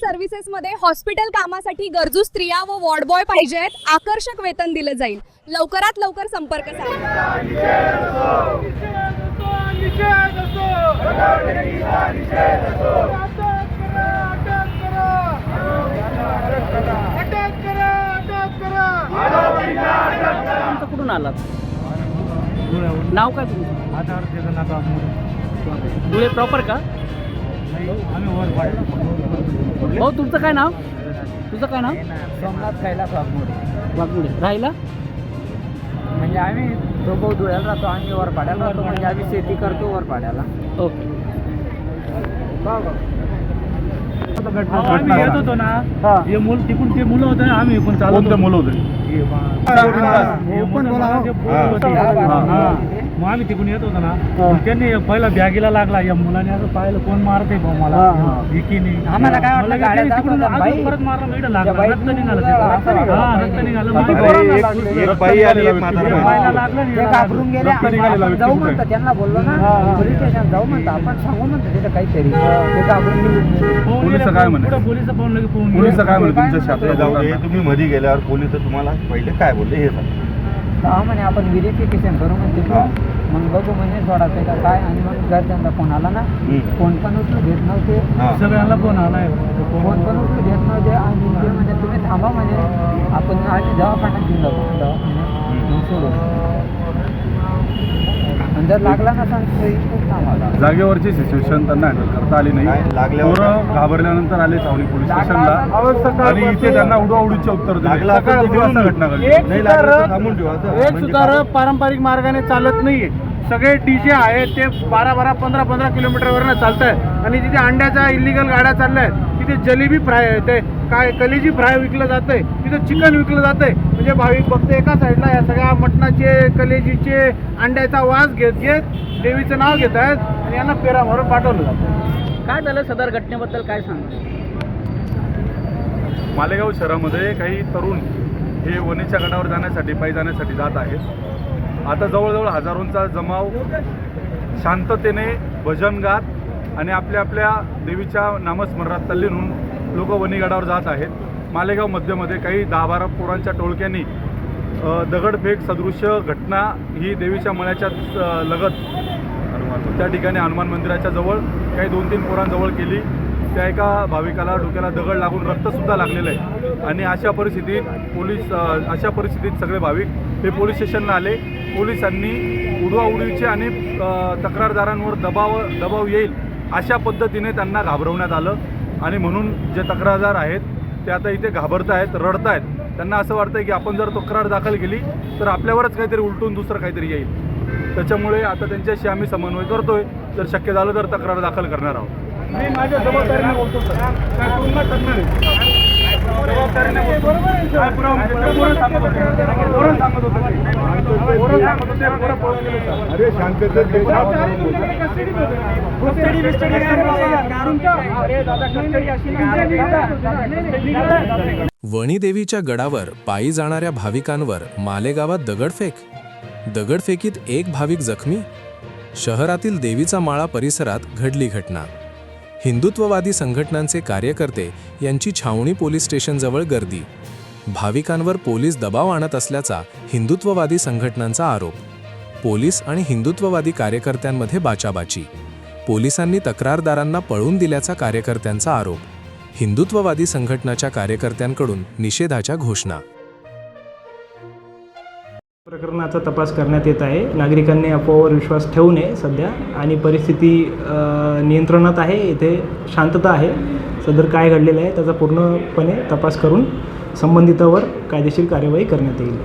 सर्व्हिसेसमध्ये hospital कामासाठी गरजू स्त्रिया व वॉर्ड बॉय पाहिजेत. आकर्षक वेतन दिलं जाईल. लवकरात लवकर संपर्क कुठून आलात? नाव काय तुमचं? आधार जगन्नाथ आत्मोरे. धुळे प्रॉपर का? आम्ही वर पाडले. हो, तुमचं काय नाव? तुझं काय नाव? सोमनाथ कैलास आत्मोरे. वाघमुडे. राहिला? म्हणजे आम्ही दोघं धुळ्याला राहतो, आम्ही वर पाड्याला राहतो. म्हणजे आम्ही शेती करतो वर पाड्याला. ओके. आम्ही येत होतो ना, हे मुलं तिकून ते मुलं होते, आम्ही पण चालवतो. मुलं होते मग आम्ही तिकून येत होतो ना, त्यांनी पहिला बॅगीला लागला. या मुलाने असं पाहिलं, कोण मारते भाऊ मला एकीने. आम्हाला काय वाटलं तिकडून अजून परत मारला, मी लागला, रक्त निघालं. रक्त निघालं. घाबरून गेले. जाऊ म्हणतात, त्यांना बोललो ना पोलीस स्टेशन जाऊ म्हणतात, आपण सांगू म्हणतो तिथं काहीतरी. ते घाबरून गेले. काय म्हणे? पोलीस फोन लगे फोन. पोलिस काय म्हणे तुमच्या शास्त्र? तुम्ही मध्ये गेल्यावर पोलिस तुम्हाला पहिले काय बोलले हे सांगा. म्हणे आपण व्हेरिफिकेशन करू म्हणते, मग बघू म्हणजे सोडायचं का काय. आणि मग घरच्यांचा फोन आला ना, फोन पण उचलू घेत नव्हते. सगळ्यांना फोन आलाय, फोन पण उचलू घेत नव्हते. आणि ते म्हणजे तुम्ही थांबा म्हणजे आपण आधी दवाखान्यात घेऊन जातो. दवाखान्यात सोडू जर लागला ना थांबा. जागेवरची सिच्युएशन त्यांना हँडल करता आली नाही. पोरं घाबरल्यानंतर आले छावणी पोलीस स्टेशनला आणि इथे त्यांना उडवाउडीचे उत्तर दिले. घटना घडली. एक सुद्धा पारंपरिक मार्गाने चालत नाहीये. सगळे डीजे आहेत ते 12-12, 15-15 किलोमीटरवरनं चालत आहेत. आणि तिथे अंड्याच्या इलिगल गाड्या चालल्या आहेत. तिथे जलेबी फ्राय ते काय कलेजी फ्राय विकलं जातंय, तिथे चिकन विकलं जातंय. म्हणजे भाविक भक्त एका साईडला या सगळ्या मटणाचे, कलेजीचे, अंड्याचा वास घेत घेत देवीचं नाव घेत आहेत आणि यांना पेरा मारून पाठवलं जातं. काय झालं सदर घटनेबद्दल काय सांगा? मालेगाव शहरामध्ये काही तरुण हे वणीच्या गडावर जाण्यासाठी, पायी जाण्यासाठी जात आहेत. आता जवळजवळ हजारोंचा जमाव शांततेने भजन गात आणि आपल्या आपल्या देवीच्या नामस्मरणात तल्लीन होऊन लोक वणीगडावर जात आहेत. मालेगाव मध्यमध्ये काही 10-12 पोरांच्या टोळक्यांनी दगडफेक सदृश्य घटना ही देवीच्या मळ्याच्या लगत त्या ठिकाणी हनुमान मंदिराच्या जवळ काही 2-3 पोरांजवळ केली. त्या एका भाविकाला डोक्याला दगड लागून रक्तसुद्धा लागलेलं आहे. आणि अशा परिस्थितीत सगळे भाविक हे पोलीस स्टेशनला आले. पोलिसांनी उडवाउडवीचे आणि तक्रारदारांवर दबाव येईल अशा पद्धतीने त्यांना घाबरवण्यात आलं. आणि म्हणून जे तक्रारदार आहेत ते आता इथे घाबरत आहेत, रडत आहेत. त्यांना असं वाटतं की आपण जर तक्रार दाखल केली तर आपल्यावरच काहीतरी उलटून दुसरं काहीतरी येईल. त्याच्यामुळे आता त्यांच्याशी आम्ही समन्वय करतोय. जर शक्य झालं तर तक्रार दाखल करणार आहोत. मी माझ्या जबाबदारीने बोलतो सर. काय पूर्ण करणार जबाबदारीने बोलतो. काय पुरावा म्हणजे पोरं सांगत होते. अरे शांततेत वणीदेवीच्या गडावर पायी जाणाऱ्या भाविकांवर मालेगावात दगडफेकीत एक भाविक जखमी. शहरातील देवीचा माळा परिसरात घडली घटना. हिंदुत्ववादी संघटनांचे कार्यकर्ते यांची छावणी पोलीस स्टेशनजवळ गर्दी. भाविकांवर पोलीस दबाव आणत असल्याचा हिंदुत्ववादी संघटनांचा आरोप. पोलीस आणि हिंदुत्ववादी कार्यकर्त्यांमध्ये बाचाबाची. पोलिसांनी तक्रारदारांना पळून दिल्याचा कार्यकर्त्यांचा आरोप. हिंदुत्ववादी संघटनाच्या कार्यकर्त्यांकडून निषेधाच्या घोषणा. प्रकरणाचा तपास करण्यात येत आहे. नागरिकांनी अफवावर विश्वास ठेवू नये सध्या. आणि परिस्थिती नियंत्रणात आहे. इथे शांतता आहे. सदर काय घडलेलं आहे त्याचा पूर्णपणे तपास करून संबंधितावर कायदेशीर कार्यवाही करण्यात येईल.